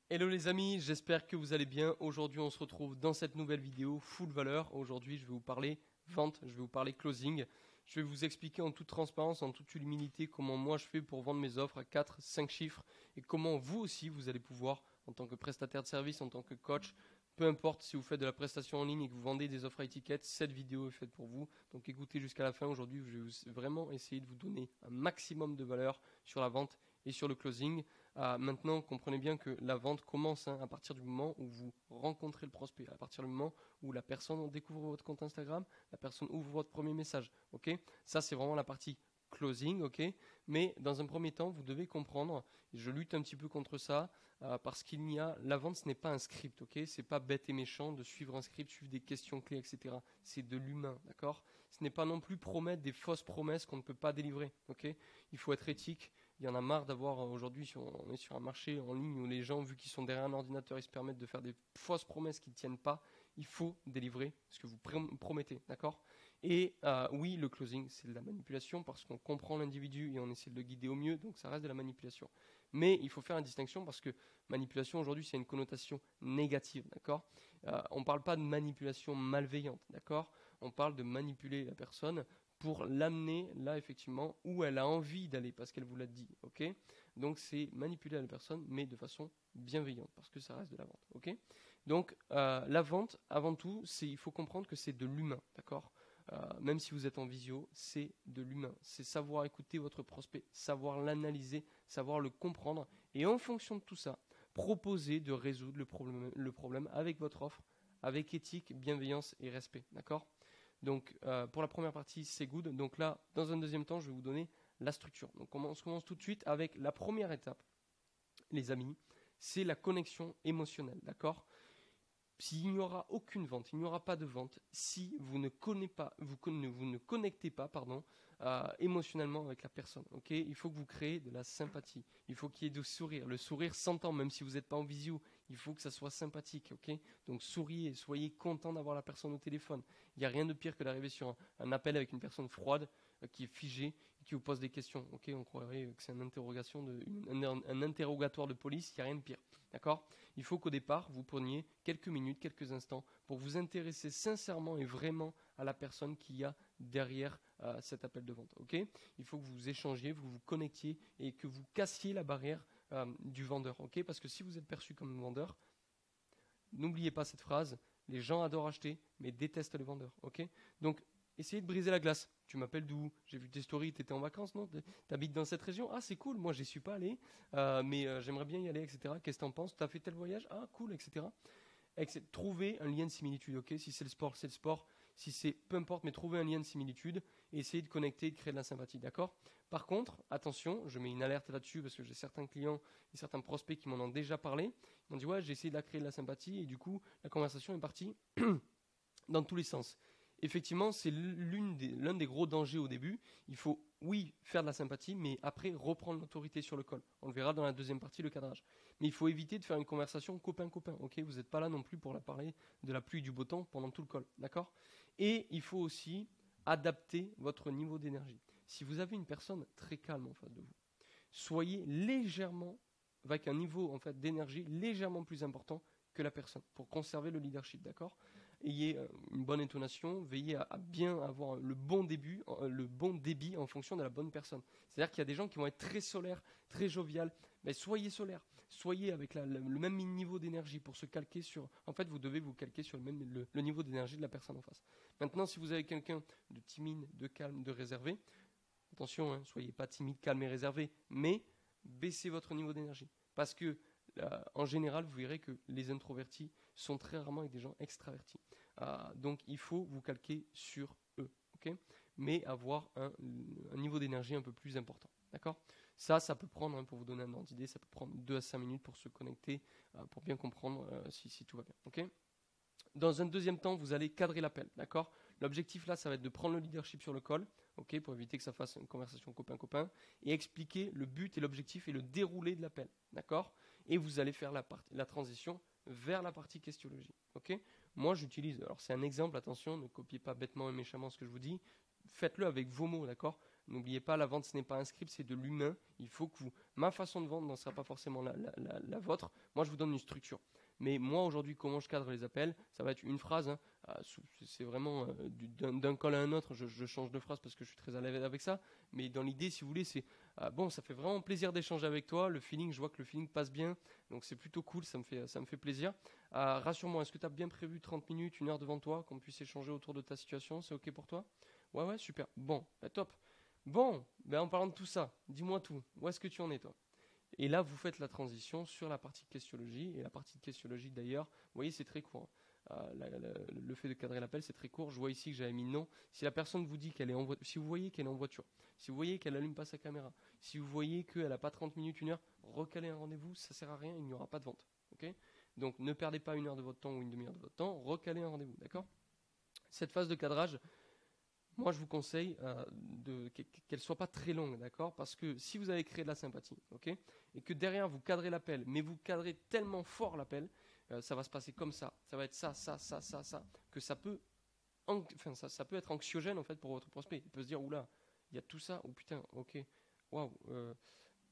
Hello les amis, j'espère que vous allez bien. Aujourd'hui on se retrouve dans cette nouvelle vidéo full valeur. Aujourd'hui je vais vous parler vente, je vais vous parler closing. Je vais vous expliquer en toute transparence, en toute humilité comment moi je fais pour vendre mes offres à 4, 5 chiffres et comment vous aussi vous allez pouvoir en tant que prestataire de service, en tant que coach, peu importe si vous faites de la prestation en ligne et que vous vendez des offres à étiquette, cette vidéo est faite pour vous. Donc écoutez jusqu'à la fin. Aujourd'hui je vais vraiment essayer de vous donner un maximum de valeur sur la vente et sur le closing. Maintenant, comprenez bien que la vente commence à partir du moment où vous rencontrez le prospect, à partir du moment où la personne découvre votre compte Instagram, la personne ouvre votre premier message. Ok, ça c'est vraiment la partie closing. Ok, mais dans un premier temps, vous devez comprendre, et je lutte un petit peu contre ça, parce qu'il n'y a la vente, ce n'est pas un script. Ok, c'est pas bête et méchant de suivre un script, suivre des questions clés, etc. C'est de l'humain, d'accord. Ce n'est pas non plus promettre des fausses promesses qu'on ne peut pas délivrer. Ok, il faut être éthique. Il y en a marre d'avoir aujourd'hui, on est sur un marché en ligne où les gens, vu qu'ils sont derrière un ordinateur, ils se permettent de faire des fausses promesses qui ne tiennent pas. Il faut délivrer ce que vous promettez, d'accord. Et oui, le closing, c'est de la manipulation parce qu'on comprend l'individu et on essaie de le guider au mieux, donc ça reste de la manipulation. Mais il faut faire une distinction parce que manipulation aujourd'hui, c'est une connotation négative, d'accord. On ne parle pas de manipulation malveillante, d'accord. On parle de manipuler la personne pour l'amener là effectivement où elle a envie d'aller parce qu'elle vous l'a dit, ok. Donc c'est manipuler la personne mais de façon bienveillante parce que ça reste de la vente, ok. Donc la vente avant tout, il faut comprendre que c'est de l'humain, d'accord. Même si vous êtes en visio, c'est de l'humain, c'est savoir écouter votre prospect, savoir l'analyser, savoir le comprendre et en fonction de tout ça, proposer de résoudre le problème avec votre offre, avec éthique, bienveillance et respect, d'accord. Donc pour la première partie, c'est good. Donc là, dans un deuxième temps, je vais vous donner la structure. Donc on commence tout de suite avec la première étape, les amis, c'est la connexion émotionnelle, d'accord. S'il n'y aura aucune vente, il n'y aura pas de vente si vous ne connectez pas, émotionnellement avec la personne. Ok, il faut que vous créez de la sympathie. Il faut qu'il y ait du sourire. Le sourire s'entend même si vous n'êtes pas en visio. Il faut que ça soit sympathique. Ok, donc souriez, soyez content d'avoir la personne au téléphone. Il n'y a rien de pire que d'arriver sur un appel avec une personne froide qui est figée et qui vous pose des questions. Ok, on croirait que c'est un interrogatoire de police. Il n'y a rien de pire. D'accord. Il faut qu'au départ, vous preniez quelques minutes, quelques instants pour vous intéresser sincèrement et vraiment à la personne qui y a derrière cet appel de vente. Okay, il faut que vous échangiez, que vous vous connectiez et que vous cassiez la barrière du vendeur. Okay, parce que si vous êtes perçu comme vendeur, n'oubliez pas cette phrase, les gens adorent acheter mais détestent les vendeurs. Okay, donc essayez de briser la glace. Tu m'appelles d'où? J'ai vu tes stories, tu étais en vacances, non? Tu habites dans cette région? Ah, c'est cool, moi j'y suis pas allé, mais j'aimerais bien y aller, etc. Qu'est-ce que t'en penses? Tu as fait tel voyage? Ah, cool, etc. Trouver un lien de similitude, ok? Si c'est le sport, c'est le sport. Si c'est peu importe, mais trouver un lien de similitude et essayer de connecter, de créer de la sympathie, d'accord? Par contre, attention, je mets une alerte là-dessus parce que j'ai certains clients et certains prospects qui m'en ont déjà parlé. Ils m'ont dit ouais, j'ai essayé de la créer de la sympathie et du coup, la conversation est partie dans tous les sens. Effectivement, c'est l'un des gros dangers au début. Il faut, oui, faire de la sympathie, mais après reprendre l'autorité sur le col. On le verra dans la deuxième partie, le cadrage. Mais il faut éviter de faire une conversation copain-copain. Ok, vous n'êtes pas là non plus pour la parler de la pluie et du beau temps pendant tout le col, d'accord? Et il faut aussi adapter votre niveau d'énergie. Si vous avez une personne très calme en face de vous, soyez légèrement, avec un niveau en fait d'énergie légèrement plus important que la personne pour conserver le leadership, d'accord? Ayez une bonne intonation, veillez à bien avoir le bon débit en fonction de la bonne personne. C'est-à-dire qu'il y a des gens qui vont être très solaires, très joviales, mais soyez solaire, soyez avec le même niveau d'énergie pour se calquer sur... En fait, vous devez vous calquer sur le niveau d'énergie de la personne en face. Maintenant, si vous avez quelqu'un de timide, de calme, de réservé, attention, hein, soyez pas timide, calme et réservé, mais baissez votre niveau d'énergie. Parce que en général, vous verrez que les introvertis sont très rarement avec des gens extravertis. Donc, il faut vous calquer sur eux, ok? Mais avoir un niveau d'énergie un peu plus important, d'accord? Ça peut prendre, hein, pour vous donner un ordre d'idée, ça peut prendre 2 à 5 minutes pour se connecter, pour bien comprendre si tout va bien, ok? Dans un deuxième temps, vous allez cadrer l'appel, d'accord? L'objectif là, ça va être de prendre le leadership sur le call, ok, pour éviter que ça fasse une conversation copain-copain, et expliquer le but et l'objectif et le déroulé de l'appel, d'accord? Et vous allez faire la transition vers la partie questiologie, ok? Moi, j'utilise, alors c'est un exemple, attention, ne copiez pas bêtement et méchamment ce que je vous dis, faites-le avec vos mots, d'accord? N'oubliez pas, la vente, ce n'est pas un script, c'est de l'humain. Il faut que vous... Ma façon de vendre ne sera pas forcément la vôtre. Moi, je vous donne une structure. Mais moi, aujourd'hui, comment je cadre les appels? Ça va être une phrase. Hein. C'est vraiment d'un call à un autre. Je change de phrase parce que je suis très à l'aise avec ça. Mais dans l'idée, si vous voulez, c'est... bon, ça fait vraiment plaisir d'échanger avec toi. Le feeling, je vois que le feeling passe bien. Donc, c'est plutôt cool. Ça me fait plaisir. Rassure-moi, est-ce que tu as bien prévu 30 minutes, 1 heure devant toi, qu'on puisse échanger autour de ta situation? C'est OK pour toi? Ouais, super. Bon, top. Bon, en parlant de tout ça, dis-moi tout. Où est-ce que tu en es, toi? Et là, vous faites la transition sur la partie questiologie. Et la partie questiologie, d'ailleurs, vous voyez, c'est très court. Le fait de cadrer l'appel, c'est très court. Je vois ici que j'avais mis non. Si la personne vous dit qu'elle est en voiture, si vous voyez qu'elle est en voiture, si vous voyez qu'elle n'allume pas sa caméra, si vous voyez qu'elle n'a pas 30 minutes, 1 heure, recalez un rendez-vous, ça ne sert à rien, il n'y aura pas de vente. Okay, donc, ne perdez pas 1 heure de votre temps ou une demi-heure de votre temps, recalez un rendez-vous. D'accord? Cette phase de cadrage, moi, je vous conseille qu'elle ne soit pas très longue, d'accord? Parce que si vous avez créé de la sympathie, ok, et que derrière vous cadrez l'appel, mais vous cadrez tellement fort l'appel, ça va se passer comme ça. Ça va être ça, que ça peut, ça peut être anxiogène en fait pour votre prospect. Il peut se dire, oula, il y a tout ça, oh putain, ok, waouh.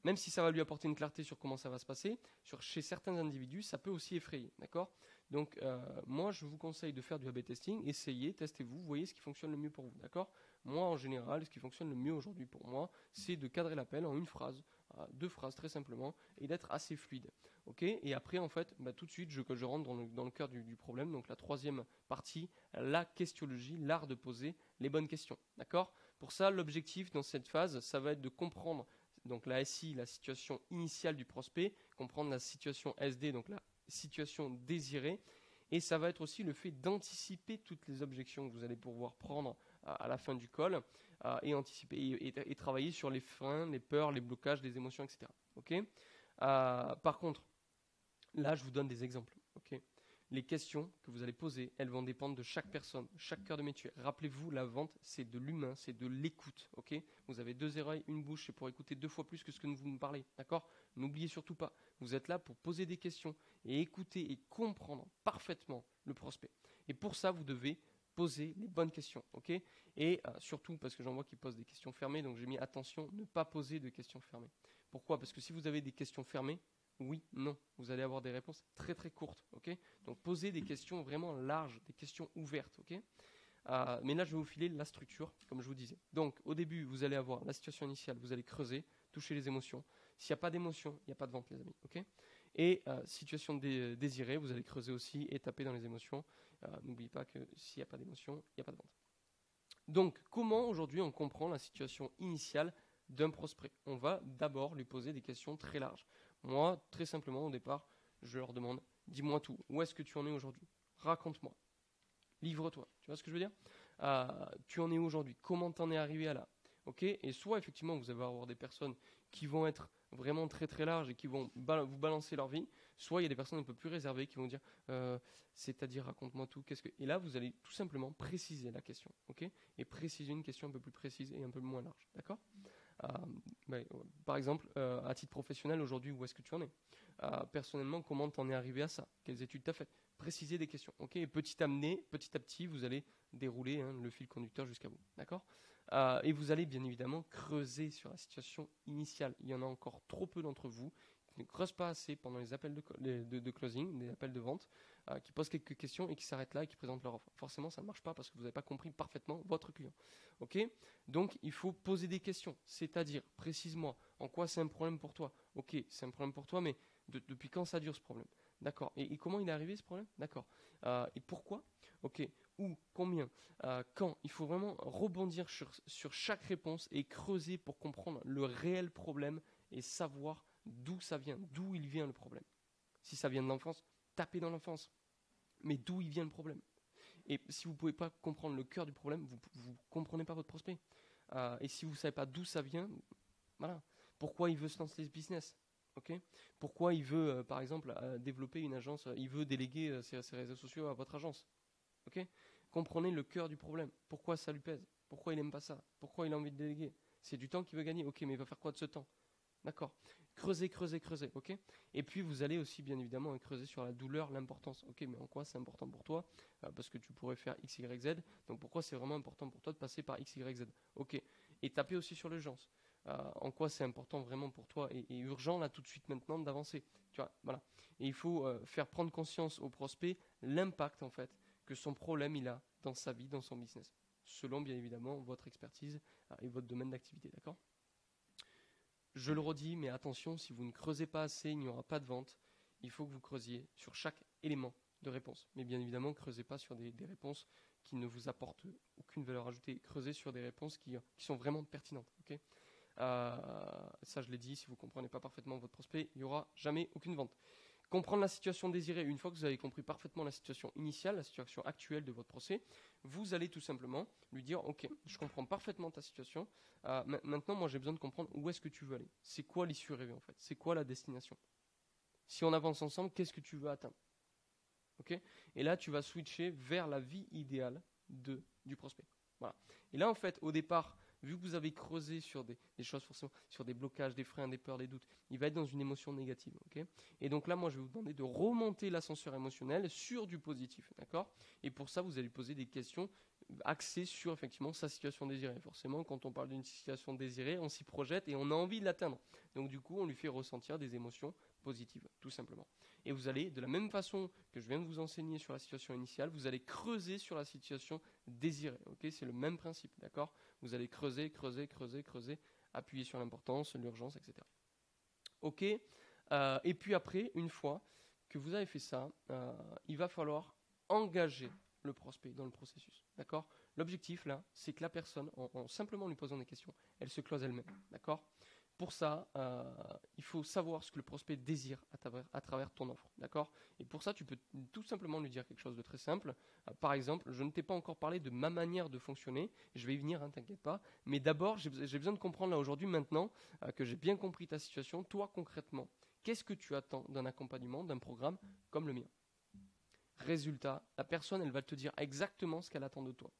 Même si ça va lui apporter une clarté sur comment ça va se passer, chez certains individus, ça peut aussi effrayer, d'accord? Donc, moi, je vous conseille de faire du A/B testing, essayez, testez-vous, voyez ce qui fonctionne le mieux pour vous, d'accord? Moi, en général, ce qui fonctionne le mieux aujourd'hui pour moi, c'est de cadrer l'appel en 1 phrase, 2 phrases très simplement, et d'être assez fluide, ok? Et après, en fait, tout de suite, je rentre dans le cœur du problème, donc la troisième partie, la questiologie, l'art de poser les bonnes questions, d'accord? Pour ça, l'objectif dans cette phase, ça va être de comprendre donc la SI, la situation initiale du prospect, comprendre la situation SD, donc la situation désirée, et ça va être aussi le fait d'anticiper toutes les objections que vous allez pouvoir prendre à la fin du call, et anticiper et travailler sur les freins, les peurs, les blocages, les émotions, etc. Okay, par contre, là je vous donne des exemples. Okay, les questions que vous allez poser, elles vont dépendre de chaque personne, chaque cœur de métier. Rappelez-vous, la vente, c'est de l'humain, c'est de l'écoute. Okay, vous avez 2 oreilles, une bouche, c'est pour écouter 2 fois plus que ce que vous me parlez. D'accord? N'oubliez surtout pas, vous êtes là pour poser des questions et écouter et comprendre parfaitement le prospect. Et pour ça, vous devez poser les bonnes questions. Okay, et surtout, parce que j'en vois qui posent des questions fermées, donc j'ai mis attention, ne pas poser de questions fermées. Pourquoi? Parce que si vous avez des questions fermées, oui, non. Vous allez avoir des réponses très très courtes. Okay, donc posez des questions vraiment larges, des questions ouvertes. Okay, mais là, je vais vous filer la structure, comme je vous disais. Donc, au début, vous allez avoir la situation initiale, vous allez creuser, toucher les émotions. S'il n'y a pas d'émotion, il n'y a pas de vente, les amis. Okay, et situation désirée, vous allez creuser aussi et taper dans les émotions. N'oubliez pas que s'il n'y a pas d'émotion, il n'y a pas de vente. Donc, comment aujourd'hui on comprend la situation initiale d'un prospect? On va d'abord lui poser des questions très larges. Moi, très simplement, au départ, je leur demande, dis-moi tout. Où est-ce que tu en es aujourd'hui? Raconte-moi. Livre-toi. Tu vois ce que je veux dire? Tu en es aujourd'hui? Comment t'en es arrivé à là? Ok? Et soit, effectivement, vous allez avoir des personnes qui vont être vraiment très très larges et qui vont vous balancer leur vie. Soit il y a des personnes un peu plus réservées qui vont dire, c'est-à-dire, raconte-moi tout. Et là, vous allez tout simplement préciser la question. Ok? Et préciser une question un peu plus précise et un peu moins large. D'accord? Par exemple, à titre professionnel, aujourd'hui, où est-ce que tu en es? Personnellement, comment t'en es arrivé à ça? Quelles études t'as faites? Préciser des questions. Okay, et petit à petit, vous allez dérouler le fil conducteur jusqu'à vous. D'accord? Et vous allez bien évidemment creuser sur la situation initiale. Il y en a encore trop peu d'entre vous qui ne creusent pas assez pendant les appels de closing, des appels de vente, qui posent quelques questions et qui s'arrêtent là et qui présentent leur offre. Forcément, ça ne marche pas parce que vous n'avez pas compris parfaitement votre client. Ok? Donc, il faut poser des questions. C'est-à-dire, précise-moi, en quoi c'est un problème pour toi? Ok, c'est un problème pour toi, mais depuis quand ça dure ce problème? D'accord. Et comment il est arrivé ce problème? D'accord. Et pourquoi? Ok. Où? Combien? Quand? Il faut vraiment rebondir sur chaque réponse et creuser pour comprendre le réel problème et savoir d'où ça vient, d'où il vient le problème. Si ça vient de l'enfance, tapez dans l'enfance. Mais d'où il vient le problème? Et si vous ne pouvez pas comprendre le cœur du problème, vous ne comprenez pas votre prospect. Et si vous ne savez pas d'où ça vient, voilà. Pourquoi il veut se lancer ce business? Okay, pourquoi il veut, par exemple, développer une agence, il veut déléguer ses réseaux sociaux à votre agence? Okay, comprenez le cœur du problème. Pourquoi ça lui pèse? Pourquoi il n'aime pas ça? Pourquoi il a envie de déléguer? C'est du temps qu'il veut gagner. Ok, mais il va faire quoi de ce temps? D'accord. Creusez. Ok. Et puis vous allez aussi bien évidemment creuser sur la douleur, l'importance. Ok, mais en quoi c'est important pour toi? Parce que tu pourrais faire X, Y, Z. Donc pourquoi c'est vraiment important pour toi de passer par X, Y, Z? Ok. Et taper aussi sur l'urgence. En quoi c'est important vraiment pour toi et urgent là tout de suite maintenant d'avancer. Tu vois, voilà. Et il faut faire prendre conscience au prospect l'impact en fait que son problème il a dans sa vie, dans son business, selon bien évidemment votre expertise et votre domaine d'activité, d'accord? Je le redis, mais attention, si vous ne creusez pas assez, il n'y aura pas de vente. Il faut que vous creusiez sur chaque élément de réponse. Mais bien évidemment, creusez pas sur des réponses qui ne vous apportent aucune valeur ajoutée. Creusez sur des réponses qui sont vraiment pertinentes. Okay, ça, je l'ai dit, si vous ne comprenez pas parfaitement votre prospect, il n'y aura jamais aucune vente. Comprendre la situation désirée, une fois que vous avez compris parfaitement la situation initiale, la situation actuelle de votre procès, vous allez tout simplement lui dire « Ok, je comprends parfaitement ta situation, maintenant moi j'ai besoin de comprendre où est-ce que tu veux aller. C'est quoi l'issue rêvée en fait? C'est quoi la destination? Si on avance ensemble, qu'est-ce que tu veux atteindre ?» Okay, et là tu vas switcher vers la vie idéale du prospect. Voilà. Et là en fait, au départ, vu que vous avez creusé sur des choses forcément, sur des blocages, des freins, des peurs, des doutes, il va être dans une émotion négative. Okay, et donc là, moi, je vais vous demander de remonter l'ascenseur émotionnel sur du positif. D'accord? Et pour ça, vous allez lui poser des questions axées sur effectivement sa situation désirée. Forcément, quand on parle d'une situation désirée, on s'y projette et on a envie de l'atteindre. Donc du coup, on lui fait ressentir des émotions positives, tout simplement. Et vous allez, de la même façon que je viens de vous enseigner sur la situation initiale, vous allez creuser sur la situation désirée. Okay, c'est le même principe, d'accord? Vous allez creuser, appuyer sur l'importance, l'urgence, etc. Ok. Et puis après, une fois que vous avez fait ça, il va falloir engager le prospect dans le processus. D'accord? L'objectif là, c'est que la personne, en simplement lui posant des questions, elle se close elle-même. D'accord? Pour ça, il faut savoir ce que le prospect désire à travers ton offre. D'accord? Et pour ça, tu peux tout simplement lui dire quelque chose de très simple. Par exemple, je ne t'ai pas encore parlé de ma manière de fonctionner. Je vais y venir, hein, t'inquiète pas. Mais d'abord, j'ai besoin de comprendre là aujourd'hui, maintenant, que j'ai bien compris ta situation. Toi, concrètement, qu'est-ce que tu attends d'un accompagnement, d'un programme comme le mien? Résultat, la personne, elle va te dire exactement ce qu'elle attend de toi.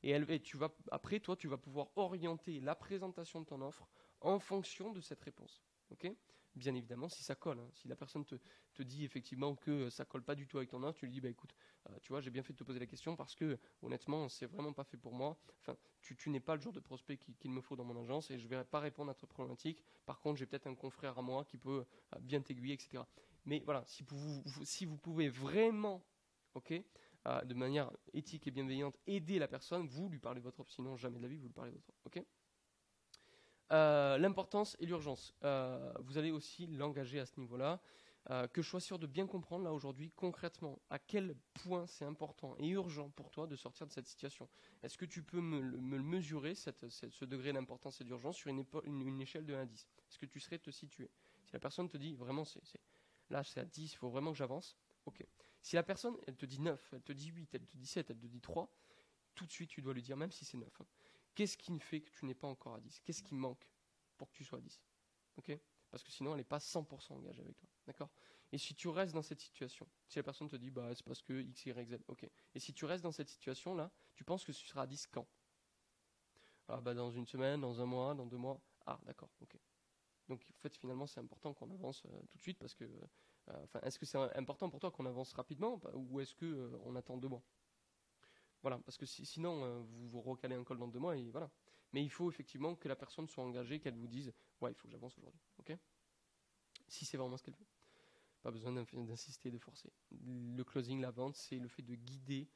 Et après, toi, tu vas pouvoir orienter la présentation de ton offre en fonction de cette réponse. Ok? Bien évidemment, si ça colle. Hein. Si la personne te dit effectivement que ça colle pas du tout avec ton offre, tu lui dis, bah écoute, tu vois, j'ai bien fait de te poser la question parce que honnêtement, c'est vraiment pas fait pour moi. Enfin, tu n'es pas le genre de prospect qu'il me faut dans mon agence et je ne vais pas répondre à ta problématique. Par contre, j'ai peut-être un confrère à moi qui peut bien t'aiguiller, etc. Mais voilà, si vous pouvez vraiment, ok, de manière éthique et bienveillante, aider la personne, vous lui parlez de votre offre, sinon jamais de la vie, vous lui parlez de votre offre. Ok. L'importance et l'urgence. Vous allez aussi l'engager à ce niveau-là. Que je sois sûr de bien comprendre là aujourd'hui concrètement à quel point c'est important et urgent pour toi de sortir de cette situation. Est-ce que tu peux me le mesurer, ce degré d'importance et d'urgence sur une échelle de 1 à 10? Est-ce que tu serais te situer? Si la personne te dit vraiment là c'est à 10, il faut vraiment que j'avance, ok. Si la personne elle te dit 9, elle te dit 8, elle te dit 7, elle te dit 3, tout de suite tu dois lui dire, même si c'est 9, hein, qu'est-ce qui fait que tu n'es pas encore à 10? Qu'est-ce qui manque pour que tu sois à 10? Ok? Parce que sinon, elle n'est pas 100% engagée avec toi. D'accord? Et si tu restes dans cette situation, si la personne te dit, bah, c'est parce que X, Y, Z, ok. Et si tu restes dans cette situation-là, tu penses que tu seras à 10 quand? Ah, bah, dans une semaine, dans un mois, dans 2 mois. Ah, d'accord, ok. Donc, en fait, finalement, c'est important qu'on avance tout de suite parce que, est-ce que c'est important pour toi qu'on avance rapidement ou est-ce que on attend 2 mois? Voilà, parce que sinon, vous vous recalez un call dans 2 mois et voilà. Mais il faut effectivement que la personne soit engagée, qu'elle vous dise, ouais, il faut que j'avance aujourd'hui, ok? Si c'est vraiment ce qu'elle veut. Pas besoin d'insister, de forcer. Le closing, la vente, c'est le fait de guider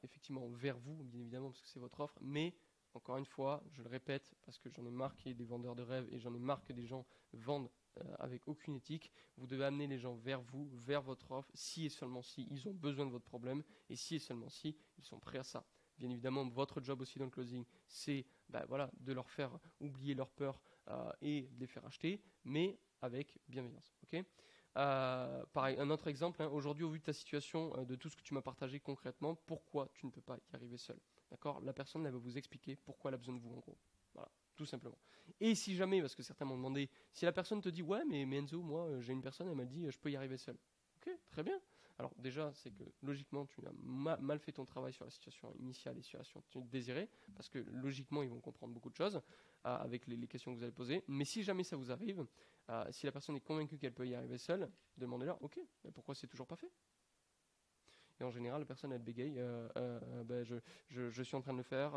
effectivement vers vous, bien évidemment, parce que c'est votre offre, mais encore une fois, je le répète, parce que j'en ai marre qu'il y ait des vendeurs de rêves et j'en ai marre que des gens vendent avec aucune éthique. Vous devez amener les gens vers vous, vers votre offre, si et seulement si ils ont besoin de votre problème et si et seulement si ils sont prêts à ça. Bien évidemment, votre job aussi dans le closing, c'est voilà, de leur faire oublier leur peur et de les faire acheter, mais avec bienveillance. Okay, pareil, un autre exemple, hein, aujourd'hui au vu de ta situation, de tout ce que tu m'as partagé concrètement, pourquoi tu ne peux pas y arriver seul? D'accord? La personne elle va vous expliquer pourquoi elle a besoin de vous en gros. Voilà, tout simplement. Et si jamais, parce que certains m'ont demandé, si la personne te dit ouais mais Enzo, moi j'ai une personne, elle m'a dit je peux y arriver seul. Ok, très bien. Alors déjà, c'est que logiquement, tu as mal fait ton travail sur la situation initiale et sur la situation désirée, parce que logiquement, ils vont comprendre beaucoup de choses avec les questions que vous allez poser. Mais si jamais ça vous arrive, si la personne est convaincue qu'elle peut y arriver seule, demandez-leur, ok, mais pourquoi c'est toujours pas fait? Et en général, la personne, elle bégaye, bah, je suis en train de le faire,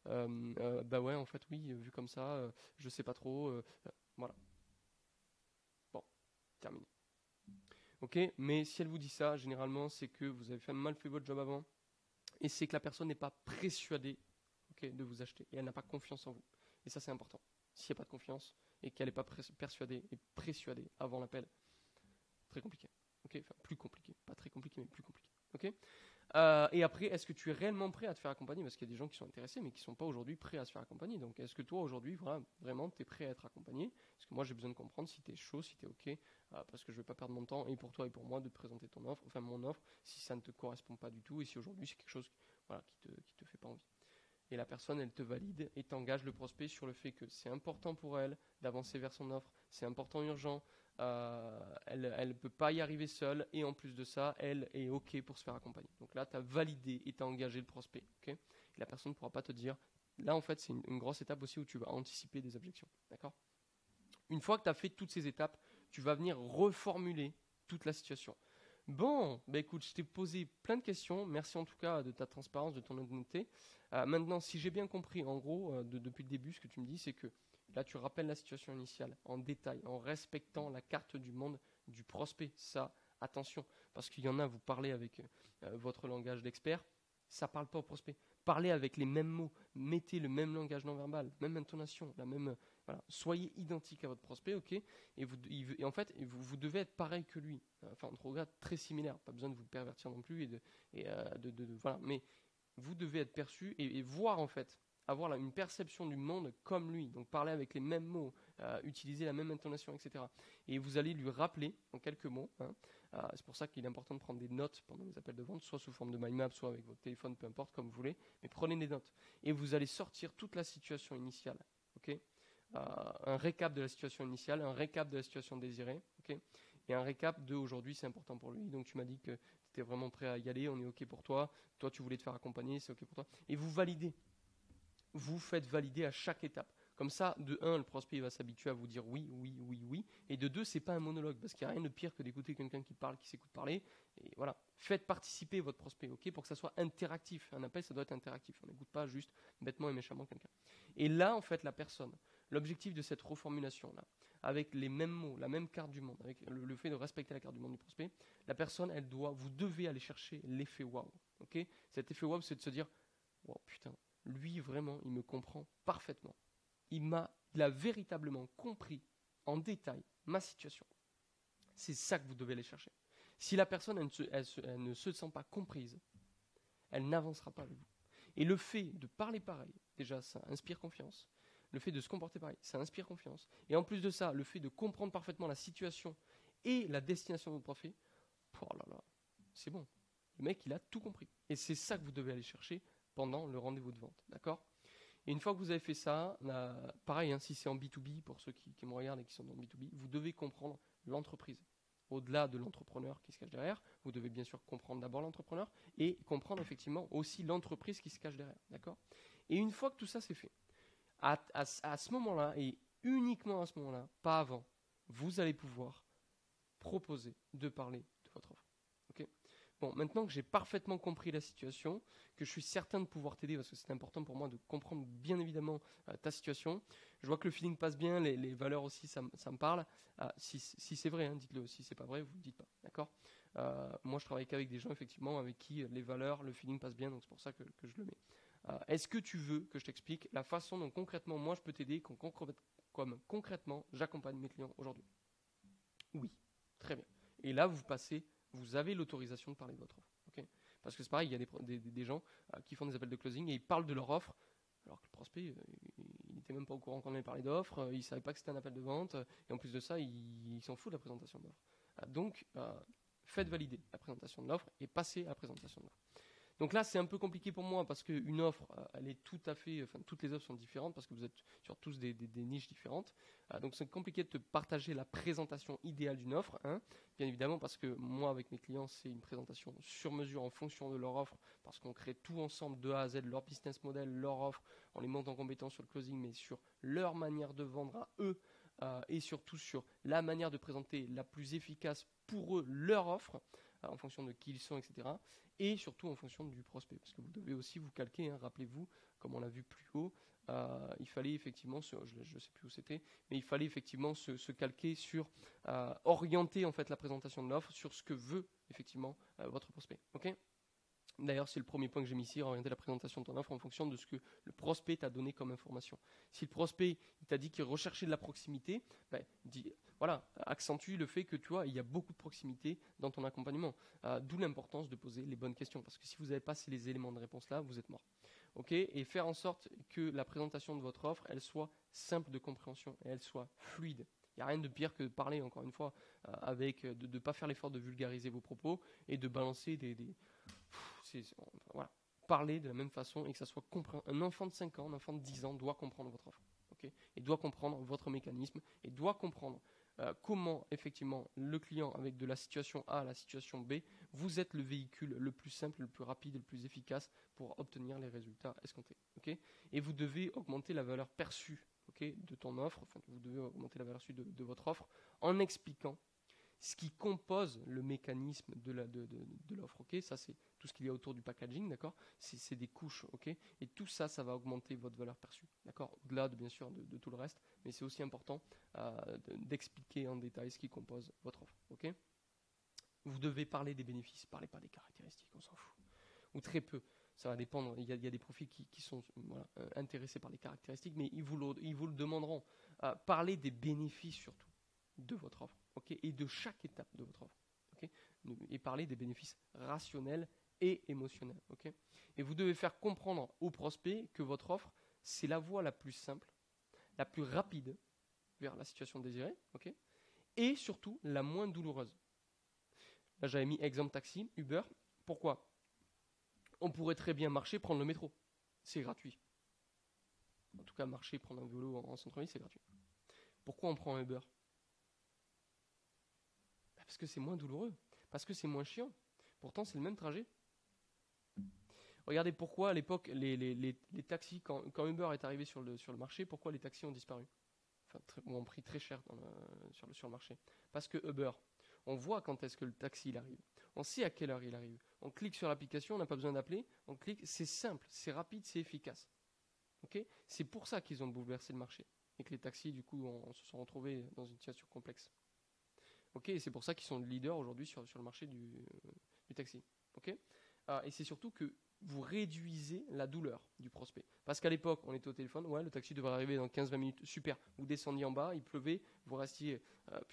bah ouais, en fait, oui, vu comme ça, je sais pas trop, voilà. Bon, terminé. Ok, mais si elle vous dit ça, généralement, c'est que vous avez mal fait votre job avant, et c'est que la personne n'est pas persuadée, ok, de vous acheter, et elle n'a pas confiance en vous. Et ça, c'est important. S'il n'y a pas de confiance, et qu'elle n'est pas persuadée et persuadée avant l'appel, très compliqué. Ok, enfin plus compliqué, pas très compliqué, mais plus compliqué. Ok. Et après, est-ce que tu es réellement prêt à te faire accompagner? Parce qu'il y a des gens qui sont intéressés, mais qui ne sont pas aujourd'hui prêts à se faire accompagner. Donc, est-ce que toi, aujourd'hui, vraiment, tu es prêt à être accompagné? Parce que moi, j'ai besoin de comprendre si tu es chaud, si tu es OK, parce que je ne vais pas perdre mon temps, et pour toi et pour moi, de te présenter ton offre, enfin mon offre, si ça ne te correspond pas du tout, et si aujourd'hui, c'est quelque chose voilà, qui te fait pas envie. Et la personne, elle te valide et t'engage le prospect sur le fait que c'est important pour elle d'avancer vers son offre, c'est important, urgent, elle ne peut pas y arriver seule, et en plus de ça, elle est OK pour se faire accompagner. Donc là, tu as validé et tu as engagé le prospect. Okay, et la personne ne pourra pas te dire, là en fait, c'est une grosse étape aussi où tu vas anticiper des objections. D'accord? Une fois que tu as fait toutes ces étapes, tu vas venir reformuler toute la situation. Bon, bah écoute, je t'ai posé plein de questions. Merci en tout cas de ta transparence, de ton honnêteté. Maintenant, si j'ai bien compris, en gros, depuis le début, ce que tu me dis, c'est que là, tu rappelles la situation initiale en détail, en respectant la carte du monde du prospect. Ça, attention, parce qu'il y en a, vous parlez avec votre langage d'expert, ça ne parle pas au prospect. Parlez avec les mêmes mots, mettez le même langage non verbal, même intonation, la même, voilà. Soyez identique à votre prospect, ok, et en fait, vous devez être pareil que lui. Enfin, entre regards très similaires. Pas besoin de vous pervertir non plus voilà. Mais vous devez être perçu et voir en fait, avoir là, une perception du monde comme lui. Donc parler avec les mêmes mots, utiliser la même intonation, etc. Et vous allez lui rappeler en quelques mots. Hein, c'est pour ça qu'il est important de prendre des notes pendant les appels de vente, soit sous forme de mind map, soit avec votre téléphone, peu importe, comme vous voulez. Mais prenez des notes et vous allez sortir toute la situation initiale. Ok. Un récap de la situation initiale, un récap de la situation désirée, okay, et un récap de aujourd'hui, c'est important pour lui. Donc tu m'as dit que tu étais vraiment prêt à y aller, on est OK pour toi. Toi, tu voulais te faire accompagner, c'est OK pour toi. Et vous validez. Vous faites valider à chaque étape. Comme ça, de 1, le prospect va s'habituer à vous dire oui, oui, oui, oui. Et de 2, c'est pas un monologue, parce qu'il n'y a rien de pire que d'écouter quelqu'un qui parle, qui s'écoute parler. Et voilà, faites participer votre prospect, ok, pour que ça soit interactif. Un appel, ça doit être interactif. On n'écoute pas juste bêtement et méchamment quelqu'un. Et là, en fait, la personne, l'objectif de cette reformulation-là, avec les mêmes mots, la même carte du monde, avec le fait de respecter la carte du monde du prospect, la personne, vous devez aller chercher l'effet waouh. Ok. Cet effet waouh, c'est de se dire, wow, putain, lui vraiment, il me comprend parfaitement. Il a véritablement compris en détail ma situation. C'est ça que vous devez aller chercher. Si la personne elle ne se sent pas comprise, elle n'avancera pas avec vous. Et le fait de parler pareil, déjà, ça inspire confiance. Le fait de se comporter pareil, ça inspire confiance. Et en plus de ça, le fait de comprendre parfaitement la situation et la destination de votre profil, oh là là, c'est bon. Le mec, il a tout compris. Et c'est ça que vous devez aller chercher pendant le rendez-vous de vente. D'accord ? Et une fois que vous avez fait ça, pareil, hein, si c'est en B2B, pour ceux qui me regardent et qui sont dans le B2B, vous devez comprendre l'entreprise. Au-delà de l'entrepreneur qui se cache derrière, vous devez bien sûr comprendre d'abord l'entrepreneur et comprendre effectivement aussi l'entreprise qui se cache derrière. D'accord ? Et une fois que tout ça c'est fait, à ce moment-là, et uniquement à ce moment-là, pas avant, vous allez pouvoir proposer de parler de votre offre. Ok ? Bon, maintenant que j'ai parfaitement compris la situation, que je suis certain de pouvoir t'aider, parce que c'est important pour moi de comprendre bien évidemment ta situation, je vois que le feeling passe bien, les valeurs aussi, ça me parle. Si c'est vrai, hein, dites-le. Si c'est pas vrai, vous ne le dites pas. D'accord ? Moi, je travaille qu'avec des gens, effectivement, avec qui les valeurs, le feeling passe bien, donc c'est pour ça que je le mets. Est-ce que tu veux que je t'explique la façon dont concrètement, moi, je peux t'aider, comme concrètement, j'accompagne mes clients aujourd'hui ? Oui, très bien. Et là, vous avez l'autorisation de parler de votre offre. Okay, parce que c'est pareil, il y a des gens qui font des appels de closing et ils parlent de leur offre, alors que le prospect, il n'était même pas au courant qu'on allait parler d'offre, il ne savait pas que c'était un appel de vente, et en plus de ça, il s'en fout de la présentation de l'offre. Donc, faites valider la présentation de l'offre et passez à la présentation de l'offre. Donc là, c'est un peu compliqué pour moi parce qu'une offre, elle est tout à fait, enfin, toutes les offres sont différentes parce que vous êtes sur tous des niches différentes. Donc c'est compliqué de te partager la présentation idéale d'une offre, hein, bien évidemment, parce que moi, avec mes clients, c'est une présentation sur mesure en fonction de leur offre, parce qu'on crée tout ensemble de A à Z, leur business model, leur offre, on les monte en compétence sur le closing, mais sur leur manière de vendre à eux et surtout sur la manière de présenter la plus efficace pour eux leur offre. en fonction de qui ils sont, etc. Et surtout en fonction du prospect, parce que vous devez aussi vous calquer, hein, rappelez-vous, comme on l'a vu plus haut, il fallait effectivement, je ne sais plus où c'était, mais il fallait effectivement se calquer sur, orienter en fait la présentation de l'offre sur ce que veut effectivement votre prospect. Ok ? D'ailleurs, c'est le premier point que j'ai mis ici, orienter la présentation de ton offre en fonction de ce que le prospect t'a donné comme information. Si le prospect il t'a dit qu'il recherchait de la proximité, ben, voilà, accentue le fait que tu vois, il y a beaucoup de proximité dans ton accompagnement. D'où l'importance de poser les bonnes questions, parce que si vous n'avez pas ces éléments de réponse là, vous êtes mort. Okay, et faire en sorte que la présentation de votre offre, elle soit simple de compréhension et elle soit fluide. Il n'y a rien de pire que de parler, encore une fois, de ne pas faire l'effort de vulgariser vos propos et de balancer voilà. Parler de la même façon et que ça soit compréhensible. Un enfant de 5 ans, un enfant de 10 ans doit comprendre votre offre. Okay, et doit comprendre votre mécanisme et doit comprendre comment effectivement le client avec de la situation A à la situation B, vous êtes le véhicule le plus simple, le plus rapide, le plus efficace pour obtenir les résultats escomptés. Okay, et vous devez augmenter la valeur perçue, okay, de ton offre, enfin vous devez augmenter la valeur perçue de votre offre en expliquant ce qui compose le mécanisme de l'offre. Okay, ça c'est tout ce qu'il y a autour du packaging, d'accord, c'est des couches, ok, et tout ça, ça va augmenter votre valeur perçue, d'accord, au-delà bien sûr de tout le reste, mais c'est aussi important d'expliquer en détail ce qui compose votre offre, ok. Vous devez parler des bénéfices, parlez pas des caractéristiques, on s'en fout, ou très peu. Ça va dépendre, il y a des profils qui sont voilà, intéressés par les caractéristiques, mais ils vous le demanderont. Parlez des bénéfices surtout de votre offre, okay, et de chaque étape de votre offre, okay, et parler des bénéfices rationnels et émotionnels, okay. Et vous devez faire comprendre au prospect que votre offre, c'est la voie la plus simple, la plus rapide vers la situation désirée, okay, et surtout la moins douloureuse. Là, j'avais mis exemple taxi, Uber. Pourquoi ? On pourrait très bien marcher, prendre le métro. C'est gratuit. En tout cas, marcher, prendre un vélo en centre-ville, c'est gratuit. Pourquoi on prend un Uber ? Parce que c'est moins douloureux. Parce que c'est moins chiant. Pourtant, c'est le même trajet. Regardez pourquoi à l'époque, les taxis, quand Uber est arrivé sur le marché, pourquoi les taxis ont disparu ? Enfin, ou ont pris très cher sur le marché. Parce que Uber, on voit quand est-ce que le taxi il arrive. On sait à quelle heure il arrive. On clique sur l'application, on n'a pas besoin d'appeler. On clique, c'est simple, c'est rapide, c'est efficace. Okay, c'est pour ça qu'ils ont bouleversé le marché. Et que les taxis, du coup, se sont retrouvés dans une situation complexe. Okay, et c'est pour ça qu'ils sont leaders aujourd'hui sur le marché du taxi. Okay, et c'est surtout que vous réduisez la douleur du prospect. Parce qu'à l'époque, on était au téléphone, ouais, le taxi devrait arriver dans 15-20 minutes, super. Vous descendiez en bas, il pleuvait, vous restiez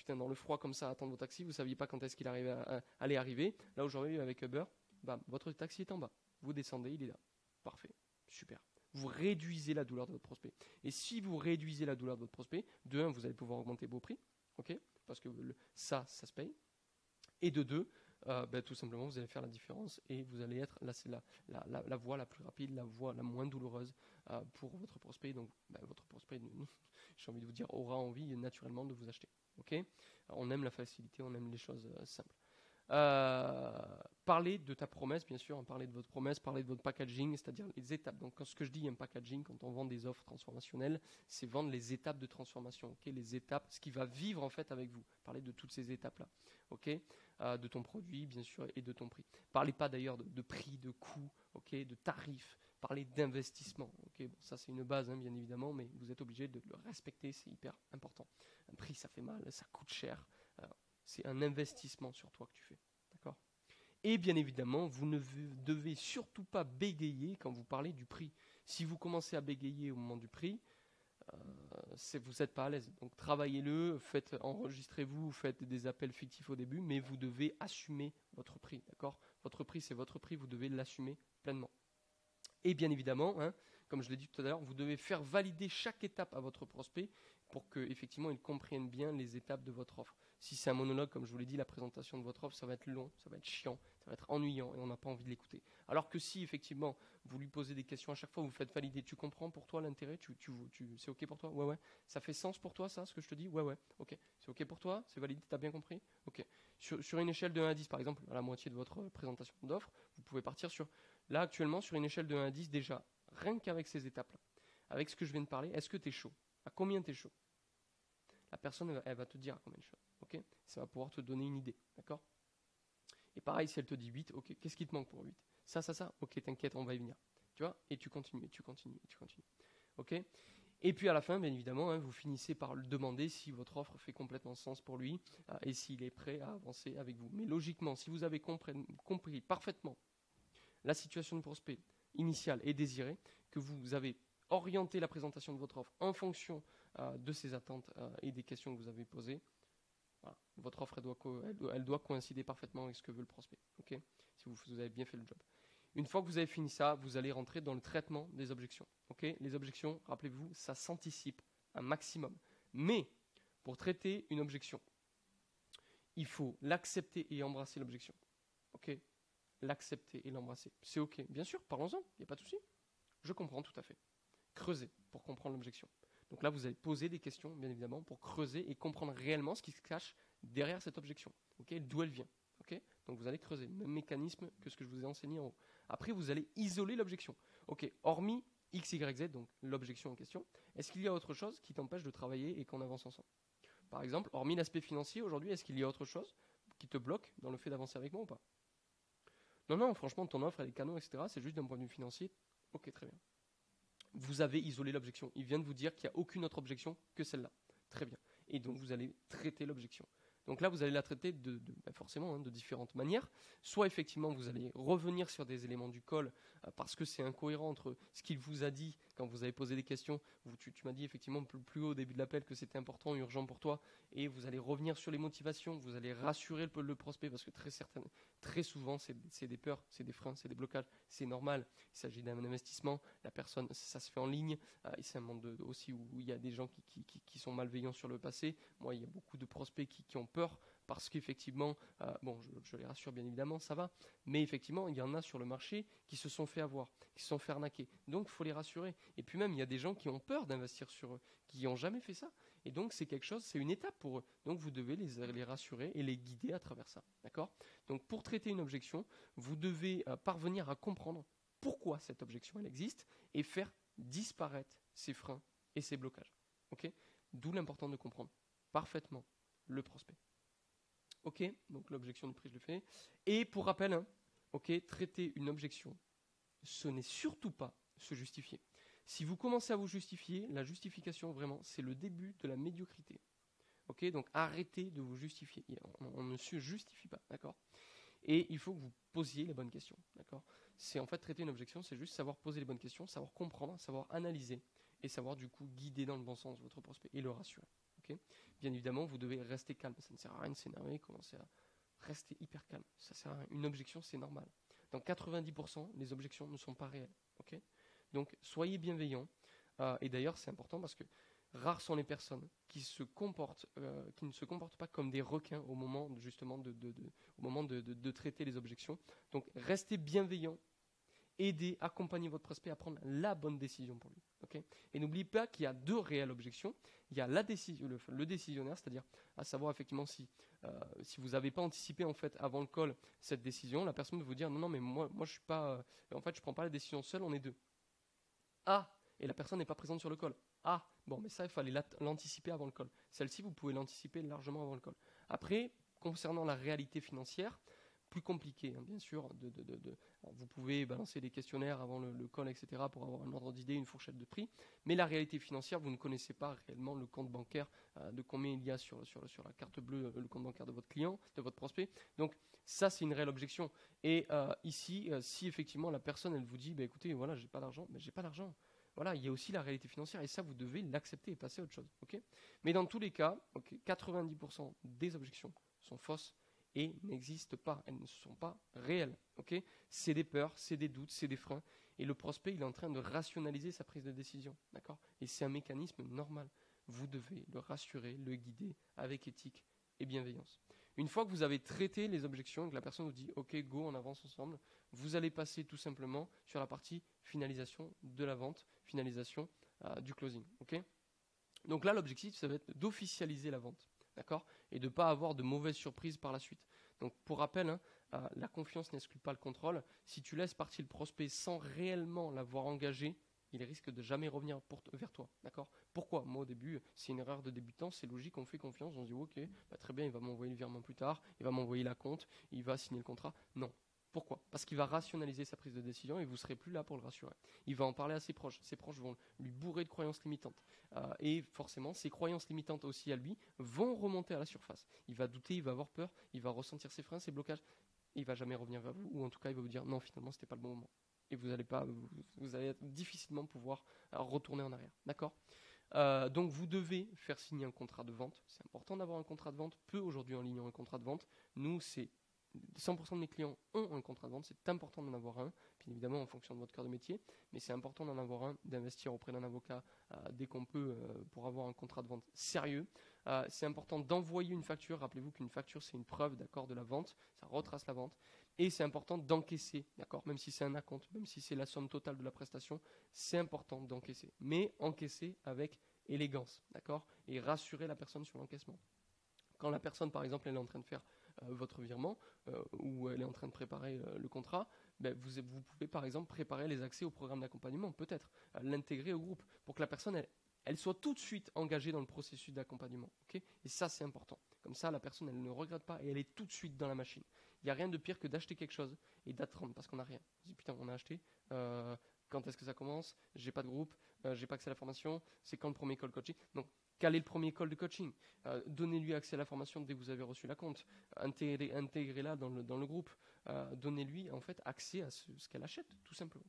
dans le froid comme ça à attendre vos taxis, vous ne saviez pas quand est-ce qu'il allait arriver. Là, aujourd'hui, avec Uber, bam, votre taxi est en bas. Vous descendez, il est là. Parfait, super. Vous réduisez la douleur de votre prospect. Et si vous réduisez la douleur de votre prospect, de 1, vous allez pouvoir augmenter vos prix, okay, parce que ça se paye. Et de 2, tout simplement, vous allez faire la différence et vous allez être, là c'est la voie la plus rapide, la voie la moins douloureuse pour votre prospect. Donc votre prospect, j'ai envie de vous dire, aura envie naturellement de vous acheter. Okay, on aime la facilité, on aime les choses simples. Parlez de ta promesse, bien sûr, parlez de votre promesse, parlez de votre packaging, c'est-à-dire les étapes. Donc, ce que je dis, un packaging, quand on vend des offres transformationnelles, c'est vendre les étapes de transformation, okay, les étapes, ce qui va vivre en fait avec vous. Parlez de toutes ces étapes-là, okay, de ton produit, bien sûr, et de ton prix. Parlez pas d'ailleurs de prix, de coût, okay, de tarifs. Parlez d'investissement. Okay, bon, ça, c'est une base, hein, bien évidemment, mais vous êtes obligé de le respecter, c'est hyper important. Un prix, ça fait mal, ça coûte cher. C'est un investissement sur toi que tu fais. D'accord ? Et bien évidemment, vous ne devez surtout pas bégayer quand vous parlez du prix. Si vous commencez à bégayer au moment du prix, vous n'êtes pas à l'aise. Donc travaillez-le, enregistrez-vous, faites des appels fictifs au début, mais vous devez assumer votre prix. D'accord ? Votre prix, c'est votre prix, vous devez l'assumer pleinement. Et bien évidemment, hein, comme je l'ai dit tout à l'heure, vous devez faire valider chaque étape à votre prospect pour qu'effectivement il comprenne bien les étapes de votre offre. Si c'est un monologue, comme je vous l'ai dit, la présentation de votre offre, ça va être long, ça va être chiant, ça va être ennuyant et on n'a pas envie de l'écouter. Alors que si effectivement vous lui posez des questions à chaque fois, vous faites valider, tu comprends pour toi l'intérêt, c'est ok pour toi ? Ouais, ouais. Ça fait sens pour toi ça, ce que je te dis ? Ouais, ouais. Ok. C'est ok pour toi ? C'est validé ? T'as bien compris ? Ok. Sur une échelle de 1 à 10, par exemple, à la moitié de votre présentation d'offre, vous pouvez partir là actuellement sur une échelle de 1 à 10 déjà, rien qu'avec ces étapes-là, avec ce que je viens de parler, est-ce que tu es chaud ? À combien tu es chaud ? La personne, elle va te dire à combien elle est chaud. Okay ? Ça va pouvoir te donner une idée. D'accord ? Et pareil, si elle te dit 8, ok, qu'est-ce qui te manque pour 8? Ça, ok, t'inquiète, on va y venir. Tu vois? Et tu continues, et tu continues, et tu continues. Ok? Et puis à la fin, bien évidemment, hein, vous finissez par le demander si votre offre fait complètement sens pour lui et s'il est prêt à avancer avec vous. Mais logiquement, si vous avez compris parfaitement la situation de prospect initiale et désirée, que vous avez orienté la présentation de votre offre en fonction de ses attentes et des questions que vous avez posées, voilà, votre offre elle doit coïncider parfaitement avec ce que veut le prospect. Okay, si vous avez bien fait le job. Une fois que vous avez fini ça, vous allez rentrer dans le traitement des objections. Okay, les objections, rappelez-vous, ça s'anticipe un maximum. Mais pour traiter une objection, il faut l'accepter et embrasser l'objection. Okay, l'accepter et l'embrasser. C'est ok. Bien sûr, parlons-en, il n'y a pas de souci. Je comprends tout à fait. Creuser pour comprendre l'objection. Donc là, vous allez poser des questions, bien évidemment, pour creuser et comprendre réellement ce qui se cache derrière cette objection. Okay, d'où elle vient. Okay, donc vous allez creuser. Même mécanisme que ce que je vous ai enseigné en haut. Après, vous allez isoler l'objection. Ok, hormis X, Y, Z, donc l'objection en question, est-ce qu'il y a autre chose qui t'empêche de travailler et qu'on avance ensemble? Par exemple, hormis l'aspect financier, aujourd'hui, est-ce qu'il y a autre chose qui te bloque dans le fait d'avancer avec moi ou pas? Non, franchement, ton offre, elle est canon, etc. C'est juste d'un point de vue financier. Ok, très bien. Vous avez isolé l'objection. Il vient de vous dire qu'il n'y a aucune autre objection que celle-là. Très bien. Et donc, vous allez traiter l'objection. Donc là, vous allez la traiter forcément de différentes manières. Soit effectivement, vous allez revenir sur des éléments du call parce que c'est incohérent entre ce qu'il vous a dit quand vous avez posé des questions. Tu m'as dit effectivement plus haut au début de l'appel que c'était important, urgent pour toi. Et vous allez revenir sur les motivations, vous allez rassurer le prospect parce que très souvent, c'est des peurs, c'est des freins, c'est des blocages. C'est normal. Il s'agit d'un investissement. La personne, ça se fait en ligne. Et c'est un monde aussi où il y a des gens qui sont malveillants sur le passé. Moi, il y a beaucoup de prospects qui ont peur parce qu'effectivement, je les rassure bien évidemment, ça va, mais effectivement, il y en a sur le marché qui se sont fait avoir, qui se sont fait arnaquer. Donc, il faut les rassurer. Et puis même, il y a des gens qui ont peur d'investir sur eux, qui n'ont jamais fait ça. Et donc, c'est quelque chose, c'est une étape pour eux. Donc, vous devez les rassurer et les guider à travers ça. D'accord? Donc, pour traiter une objection, vous devez parvenir à comprendre pourquoi cette objection, elle existe et faire disparaître ces freins et ces blocages. Ok? D'où l'important de comprendre parfaitement le prospect. Ok, donc l'objection du prix, je le fais. Et pour rappel, ok, traiter une objection, ce n'est surtout pas se justifier. Si vous commencez à vous justifier, la justification, vraiment, c'est le début de la médiocrité. Ok, donc arrêtez de vous justifier. On ne se justifie pas, d'accord? Et il faut que vous posiez les bonnes questions, d'accord? C'est en fait traiter une objection, c'est juste savoir poser les bonnes questions, savoir comprendre, savoir analyser et savoir du coup guider dans le bon sens votre prospect et le rassurer. Okay, bien évidemment, vous devez rester calme. Ça ne sert à rien de s'énerver, commencer à rester hyper calme. Ça sert à rien. Une objection, c'est normal. Dans 90%, les objections ne sont pas réelles. Okay, donc, soyez bienveillants. Et d'ailleurs, c'est important parce que rares sont les personnes qui ne se comportent pas comme des requins au moment justement de traiter les objections. Donc, restez bienveillants. Aidez, accompagnez votre prospect à prendre la bonne décision pour lui. Okay, et n'oubliez pas qu'il y a deux réelles objections. Il y a le décisionnaire, c'est-à-dire à savoir effectivement si vous n'avez pas anticipé en fait avant le call cette décision, la personne va vous dire non mais moi je suis pas, en fait je prends pas la décision seule, on est deux. Ah, et la personne n'est pas présente sur le call. Ah, bon mais ça il fallait l'anticiper avant le call. Celle-ci vous pouvez l'anticiper largement avant le call. Après, concernant la réalité financière, plus compliqué, bien sûr. Vous pouvez balancer des questionnaires avant le call, etc., pour avoir un ordre d'idée, une fourchette de prix. Mais la réalité financière, vous ne connaissez pas réellement le compte bancaire, de combien il y a sur la carte bleue, le compte bancaire de votre client, de votre prospect. Donc, ça, c'est une réelle objection. Et ici, si effectivement la personne, elle vous dit, écoutez, voilà, j'ai pas d'argent, j'ai pas d'argent. Voilà, il y a aussi la réalité financière et ça, vous devez l'accepter et passer à autre chose. Okay, mais dans tous les cas, 90% des objections sont fausses et n'existent pas, elles ne sont pas réelles. Okay, c'est des peurs, c'est des doutes, c'est des freins. Et le prospect, il est en train de rationaliser sa prise de décision. D'accord, et c'est un mécanisme normal. Vous devez le rassurer, le guider avec éthique et bienveillance. Une fois que vous avez traité les objections et que la personne vous dit « Ok, go, on avance ensemble », vous allez passer tout simplement sur la partie finalisation de la vente, finalisation du closing. Okay, donc là, l'objectif, ça va être d'officialiser la vente. D'accord, et de ne pas avoir de mauvaises surprises par la suite. Donc pour rappel, la confiance n'exclut pas le contrôle. Si tu laisses partir le prospect sans réellement l'avoir engagé, il risque de jamais revenir vers toi, d'accord? Pourquoi? Moi au début, c'est une erreur de débutant, c'est logique, on fait confiance, on se dit ok, bah, très bien, il va m'envoyer le virement plus tard, il va m'envoyer la compte, il va signer le contrat. Non. Pourquoi? Parce qu'il va rationaliser sa prise de décision et vous ne serez plus là pour le rassurer. Il va en parler à ses proches vont lui bourrer de croyances limitantes. Et forcément, ces croyances limitantes aussi à lui vont remonter à la surface. Il va douter, il va avoir peur, il va ressentir ses freins, ses blocages, il va jamais revenir vers vous, ou en tout cas il va vous dire non, finalement c'était pas le bon moment. Et vous allez difficilement pouvoir retourner en arrière. D'accord? Donc vous devez faire signer un contrat de vente. C'est important d'avoir un contrat de vente. Peu aujourd'hui en ligne ont un contrat de vente. Nous, c'est 100% de mes clients ont un contrat de vente. C'est important d'en avoir un, bien évidemment en fonction de votre cœur de métier, mais c'est important d'en avoir un, d'investir auprès d'un avocat dès qu'on peut pour avoir un contrat de vente sérieux. C'est important d'envoyer une facture. Rappelez-vous qu'une facture, c'est une preuve d'accord de la vente. Ça retrace la vente. Et c'est important d'encaisser, d'accord, même si c'est un acompte, même si c'est la somme totale de la prestation, c'est important d'encaisser. Mais encaisser avec élégance, d'accord, et rassurer la personne sur l'encaissement. Quand la personne, par exemple, elle est en train de faire votre virement ou elle est en train de préparer le contrat, ben vous pouvez, par exemple, préparer les accès au programme d'accompagnement, peut-être, l'intégrer au groupe, pour que la personne, elle soit tout de suite engagée dans le processus d'accompagnement. Okay, et ça, c'est important. Comme ça, la personne, elle ne regrette pas et elle est tout de suite dans la machine. Il n'y a rien de pire que d'acheter quelque chose et d'attendre parce qu'on n'a rien. On se dit, putain, on a acheté, quand est-ce que ça commence? J'ai pas de groupe, j'ai pas accès à la formation, c'est quand le premier call coaching? Donc, calez le premier call de coaching, donnez-lui accès à la formation dès que vous avez reçu la compte, intégrez-la dans le groupe, donnez-lui en fait accès à ce qu'elle achète, tout simplement.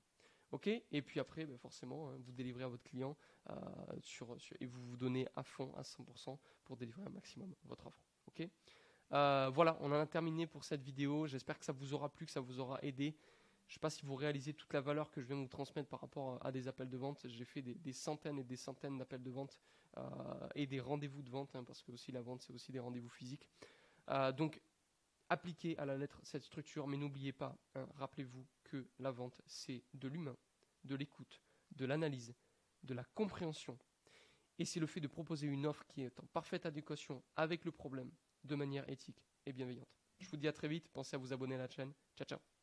Ok, et puis après, ben forcément, vous délivrez à votre client et vous vous donnez à fond, à 100% pour délivrer un maximum votre offre. Ok, voilà, on en a terminé pour cette vidéo. J'espère que ça vous aura plu, que ça vous aura aidé. Je ne sais pas si vous réalisez toute la valeur que je viens de vous transmettre par rapport à des appels de vente. J'ai fait des centaines et des centaines d'appels de vente et des rendez-vous de vente, hein, parce que aussi la vente, c'est aussi des rendez-vous physiques. Donc, appliquez à la lettre cette structure, mais n'oubliez pas, hein, rappelez-vous que la vente, c'est de l'humain, de l'écoute, de l'analyse, de la compréhension. Et c'est le fait de proposer une offre qui est en parfaite adéquation avec le problème, de manière éthique et bienveillante. Je vous dis à très vite, pensez à vous abonner à la chaîne. Ciao, ciao.